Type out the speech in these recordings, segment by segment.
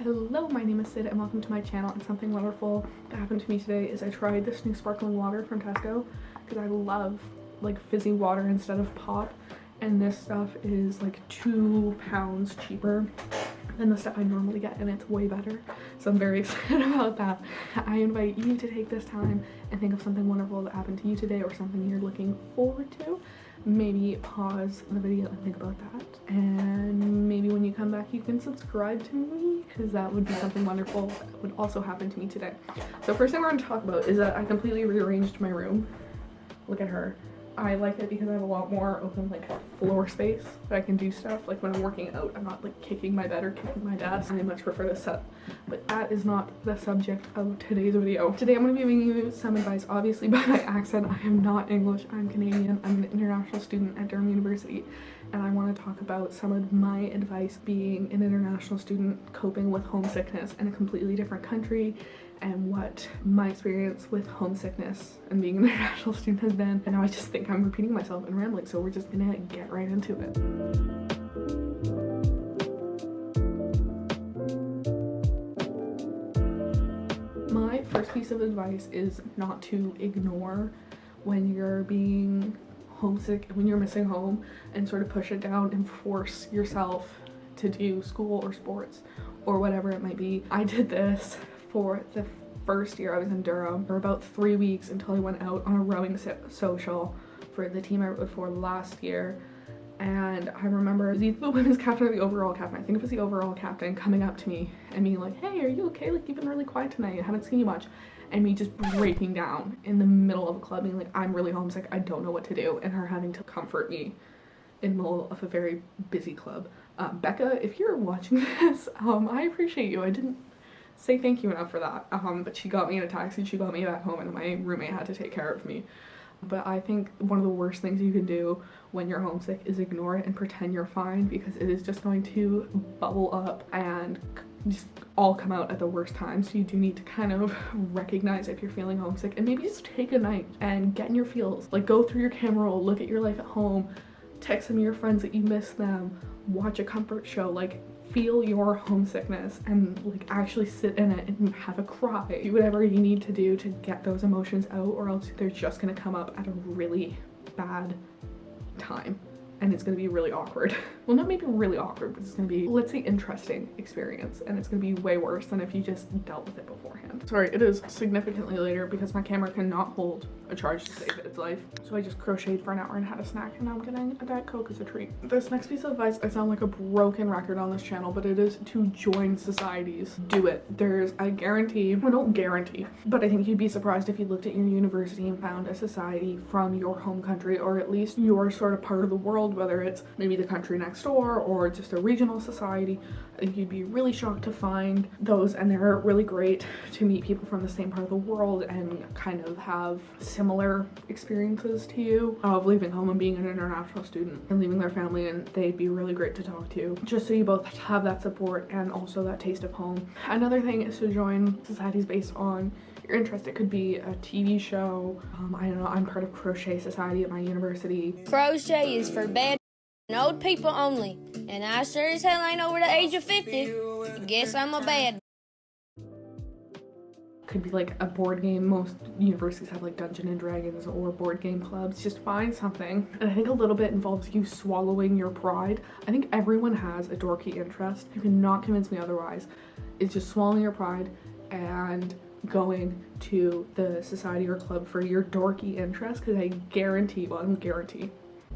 Hello, my name is Sid and welcome to my channel. And something wonderful that happened to me today is I tried this new sparkling water from Tesco because I love like fizzy water instead of pop, and this stuff is like £2 cheaper than the stuff I normally get, and it's way better, so I'm very excited about that. I invite you to take this time and think of something wonderful that happened to you today or something you're looking forward to. Maybe pause the video and think about that, and maybe when you come back you can subscribe to me, because that would be something wonderful that would also happen to me today. So first thing we're going to talk about is that I completely rearranged my room. Look at her. I like it because I have a lot more open like floor space that I can do stuff. Like when I'm working out, I'm not like kicking my bed or kicking my desk. I much prefer this setup, but that is not the subject of today's video. Today I'm going to be giving you some advice. Obviously by my accent, I am not English, I'm Canadian. I'm an international student at Durham University, and I want to talk about some of my advice being an international student coping with homesickness in a completely different country, and what my experience with homesickness and being an international student has been. And now I just think I'm repeating myself and rambling, so we're just gonna get right into it. My first piece of advice is not to ignore when you're being homesick, when you're missing home, and sort of push it down and force yourself to do school or sports or whatever it might be. I did this for the first year I was in Durham for about 3 weeks until I went out on a rowing social for the team I rowed for last year. And I remember the women's captain or the overall captain, I think it was the overall captain, coming up to me and being like, "Hey, are you okay? Like, you've been really quiet tonight. I haven't seen you much." And me just breaking down in the middle of a club being like, "I'm really homesick. I don't know what to do." And her having to comfort me in the middle of a very busy club. Becca, if you're watching this, I appreciate you. I didn't say thank you enough for that, but she got me in a taxi, she got me back home, and my roommate had to take care of me. But I think one of the worst things you can do when you're homesick is ignore it and pretend you're fine, because it is just going to bubble up and just all come out at the worst time. So you do need to kind of recognize if you're feeling homesick, and maybe just take a night and get in your feels. Like, go through your camera roll, look at your life at home, text some of your friends that you miss them, watch a comfort show, like feel your homesickness and like actually sit in it and have a cry. Do whatever you need to do to get those emotions out, or else they're just gonna come up at a really bad time and it's gonna be really awkward. Well, not maybe really awkward, but it's gonna be, let's say, interesting experience, and it's gonna be way worse than if you just dealt with it beforehand. Sorry, it is significantly later because my camera cannot hold a charge to save its life. So I just crocheted for an hour and had a snack, and now I'm getting a Diet Coke as a treat. This next piece of advice, I sound like a broken record on this channel, but it is to join societies. Do it. There's, I guarantee, well, don't guarantee, but I think you'd be surprised if you looked at your university and found a society from your home country, or at least your sort of part of the world, whether it's maybe the country next door or just a regional society. I think you'd be really shocked to find those, and they're really great to meet people from the same part of the world and kind of have similar experiences to you of leaving home and being an international student and leaving their family, and they'd be really great to talk to, just so you both have that support and also that taste of home. Another thing is to join societies based on your interest. It could be a TV show. I don't know, I'm part of Crochet Society at my university. Crochet is for bad and old people only, and I sure as hell ain't over the age of 50. Guess I'm a bad. Could be like a board game. Most universities have like Dungeons and Dragons or board game clubs. Just find something. And I think a little bit involves you swallowing your pride. I think everyone has a dorky interest. You cannot convince me otherwise. It's just swallowing your pride and going to the society or club for your dorky interest, because I guarantee, well, I don't guarantee,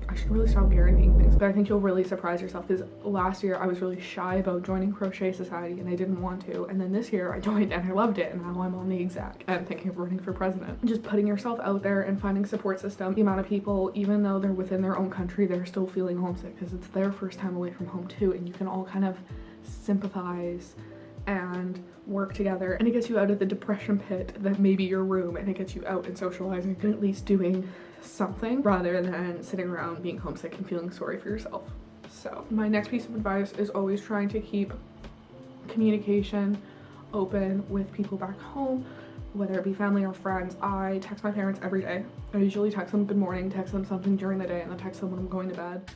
I should really stop guaranteeing things, but I think you'll really surprise yourself, because last year I was really shy about joining Crochet Society and I didn't want to, and then this year I joined and I loved it, and now I'm on the exec and thinking of running for president. Just putting yourself out there and finding support system. The amount of people, even though they're within their own country, they're still feeling homesick because it's their first time away from home too, and you can all kind of sympathize and work together, and it gets you out of the depression pit that may be your room, and it gets you out and socializing and at least doing something rather than sitting around being homesick and feeling sorry for yourself. So my next piece of advice is always trying to keep communication open with people back home, whether it be family or friends. I text my parents every day. I usually text them good morning, text them something during the day, and then text them when I'm going to bed.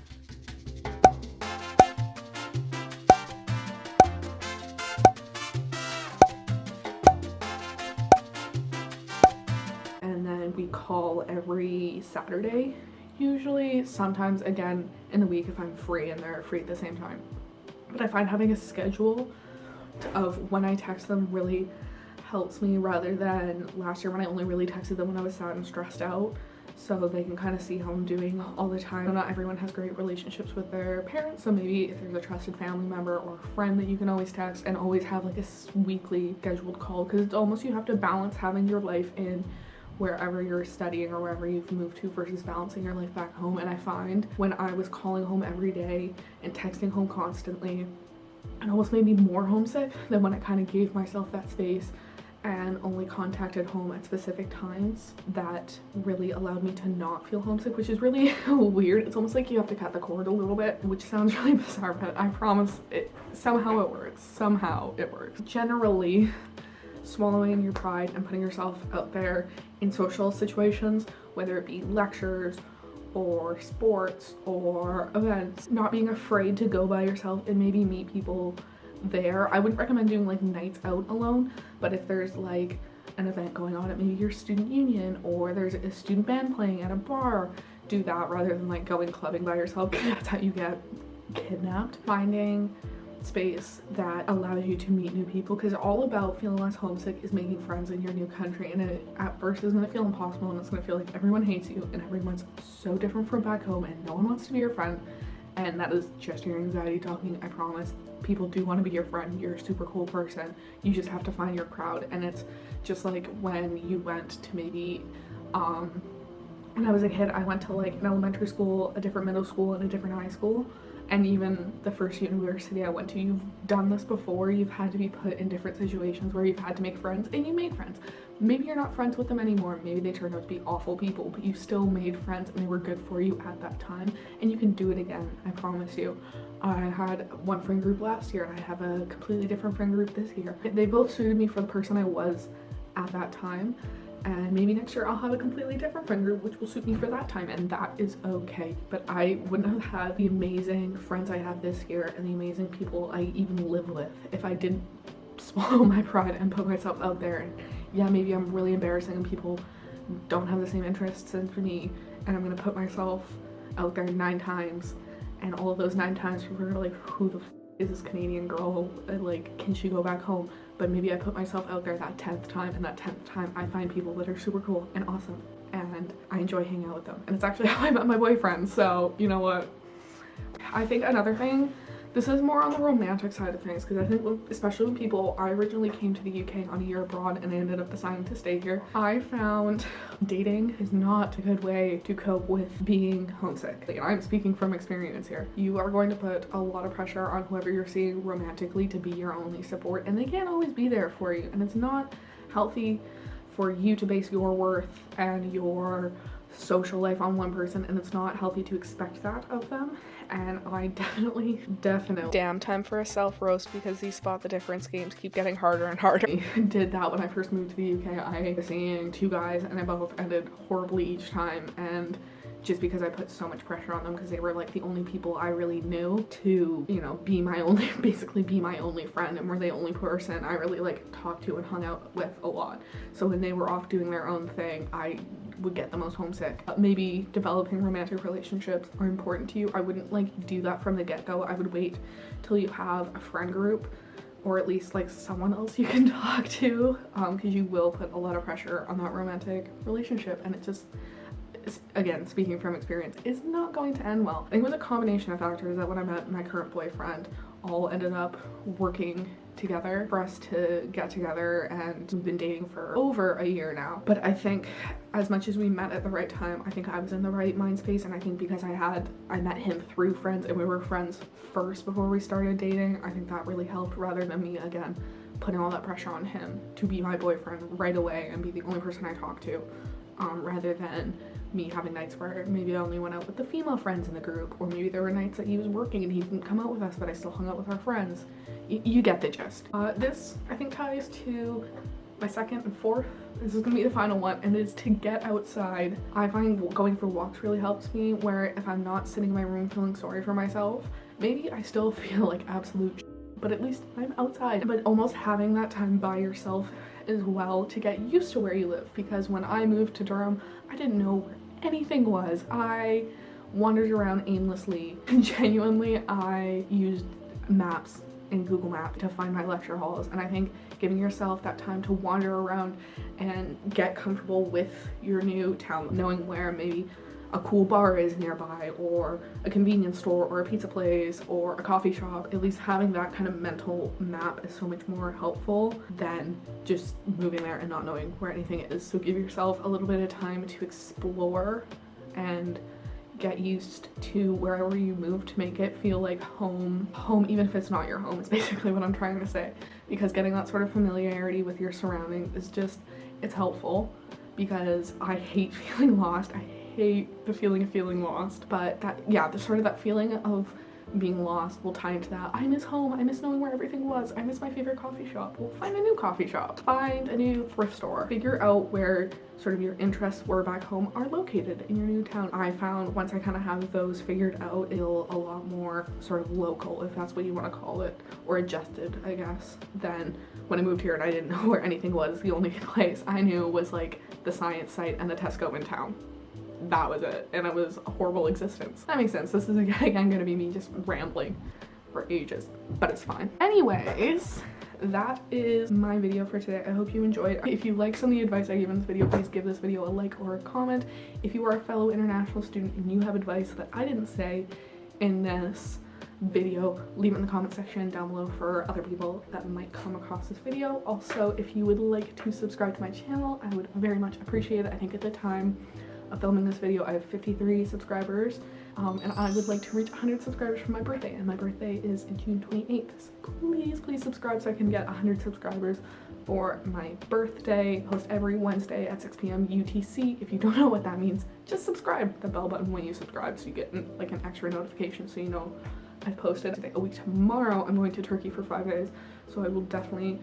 out every Saturday usually, sometimes again in the week if I'm free and they're free at the same time. But I find having a schedule of when I text them really helps me, rather than last year when I only really texted them when I was sad and stressed out, so they can kind of see how I'm doing all the time. Not everyone has great relationships with their parents, so maybe if there's a trusted family member or a friend that you can always text and always have like a weekly scheduled call, because it's almost, you have to balance having your life in wherever you're studying or wherever you've moved to versus balancing your life back home. And I find when I was calling home every day and texting home constantly, it almost made me more homesick than when I kind of gave myself that space and only contacted home at specific times. That really allowed me to not feel homesick, which is really weird. It's almost like you have to cut the cord a little bit, which sounds really bizarre, but I promise somehow it works. Generally, swallowing your pride and putting yourself out there in social situations, whether it be lectures or sports or events, not being afraid to go by yourself and maybe meet people there. I wouldn't recommend doing like nights out alone, but if there's like an event going on at maybe your student union or there's a student band playing at a bar, do that rather than like going clubbing by yourself, because that's how you get kidnapped. Finding space that allows you to meet new people, because all about feeling less homesick is making friends in your new country, and it at first is going to feel impossible, and it's going to feel like everyone hates you and everyone's so different from back home and no one wants to be your friend. And that is just your anxiety talking. I promise people do want to be your friend. You're a super cool person. You just have to find your crowd. And it's just like when you went to maybe when I was a kid, I went to like an elementary school, a different middle school, and a different high school. And even the first university I went to, you've done this before. You've had to be put in different situations where you've had to make friends, and you made friends. Maybe you're not friends with them anymore. Maybe they turned out to be awful people, but you still made friends and they were good for you at that time. And you can do it again, I promise you. I had one friend group last year and I have a completely different friend group this year. They both suited me for the person I was at that time. And maybe next year I'll have a completely different friend group which will suit me for that time, and that is okay. But I wouldn't have had the amazing friends I have this year and the amazing people I even live with if I didn't swallow my pride and put myself out there. And yeah, maybe I'm really embarrassing and people don't have the same interests as me, and I'm gonna put myself out there 9 times, and all of those 9 times people are like, who the is this Canadian girl, like, can she go back home? But maybe I put myself out there that 10th time, and that 10th time I find people that are super cool and awesome, and I enjoy hanging out with them. And it's actually how I met my boyfriend, so you know what? I think another thing, this is more on the romantic side of things, because I think especially when people, I originally came to the UK on a year abroad and I ended up deciding to stay here. I found dating is not a good way to cope with being homesick. And I'm speaking from experience here. You are going to put a lot of pressure on whoever you're seeing romantically to be your only support, and they can't always be there for you, and it's not healthy for you to base your worth and your social life on one person, and it's not healthy to expect that of them. And I definitely damn, time for a self roast, because these spot the difference games keep getting harder and harder. I did that when I first moved to the UK. I was seeing 2 guys and they both ended horribly each time, and just because I put so much pressure on them, because they were like the only people I really knew to, you know, be my only, basically be my only friend, and were the only person I really like talked to and hung out with a lot. So when they were off doing their own thing, I would get the most homesick. Maybe developing romantic relationships are important to you. I wouldn't like do that from the get-go. I would wait till you have a friend group, or at least like someone else you can talk to, because you will put a lot of pressure on that romantic relationship, and it just, again, speaking from experience, is not going to end well. I think it was a combination of factors that when I met my current boyfriend, all ended up working together for us to get together, and we've been dating for over a year now. But I think as much as we met at the right time, I think I was in the right mind space, and I think because I met him through friends and we were friends first before we started dating, I think that really helped, rather than me again putting all that pressure on him to be my boyfriend right away and be the only person I talk to, rather than me having nights where maybe I only went out with the female friends in the group, or maybe there were nights that he was working and he didn't come out with us but I still hung out with our friends. You get the gist. This I think ties to my second and fourth. This is gonna be the final one, and it's to get outside. I find going for walks really helps me, where if I'm not sitting in my room feeling sorry for myself, maybe I still feel like absolute but at least I'm outside. But almost having that time by yourself as well to get used to where you live, because when I moved to Durham, I didn't know where anything was. I wandered around aimlessly, and genuinely I used maps and Google Maps to find my lecture halls. And I think giving yourself that time to wander around and get comfortable with your new town, knowing where maybe a cool bar is nearby, or a convenience store, or a pizza place, or a coffee shop, at least having that kind of mental map is so much more helpful than just moving there and not knowing where anything is. So give yourself a little bit of time to explore and get used to wherever you move to make it feel like home. Home, even if it's not your home, is basically what I'm trying to say, because getting that sort of familiarity with your surroundings is just, it's helpful, because I hate feeling lost. I hate the feeling of feeling lost, but that, yeah, the sort of that feeling of being lost will tie into that. I miss home, I miss knowing where everything was, I miss my favorite coffee shop. Well, find a new coffee shop, find a new thrift store, figure out where sort of your interests were back home are located in your new town. I found once I kind of have those figured out, it'll a lot more sort of local, if that's what you want to call it, or adjusted, I guess, than when I moved here and I didn't know where anything was. The only place I knew was like the science site and the Tesco in town. That was it, and it was a horrible existence. That makes sense. This is again gonna be me just rambling for ages, but it's fine. Anyways, that is my video for today. I hope you enjoyed. If you like some of the advice I gave in this video, please give this video a like or a comment. If you are a fellow international student and you have advice that I didn't say in this video, leave it in the comment section down below for other people that might come across this video. Also, if you would like to subscribe to my channel, I would very much appreciate it. I think at the time of filming this video I have 53 subscribers, and I would like to reach 100 subscribers for my birthday, and my birthday is June 28th. So please subscribe so I can get 100 subscribers for my birthday. I post every Wednesday at 6 p.m. UTC. If you don't know what that means, just subscribe, the bell button when you subscribe, so you get like an extra notification so you know I've posted. A week tomorrow I'm going to Turkey for 5 days, so I will definitely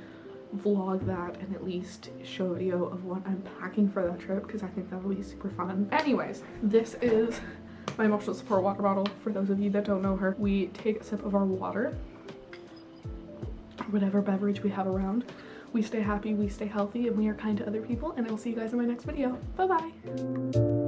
vlog that and at least show a video of what I'm packing for that trip, because I think that'll be super fun. Anyways, this is my emotional support water bottle. For those of you that don't know her, we take a sip of our water, or whatever beverage we have around. We stay happy, we stay healthy, and we are kind to other people, and I will see you guys in my next video. Bye bye.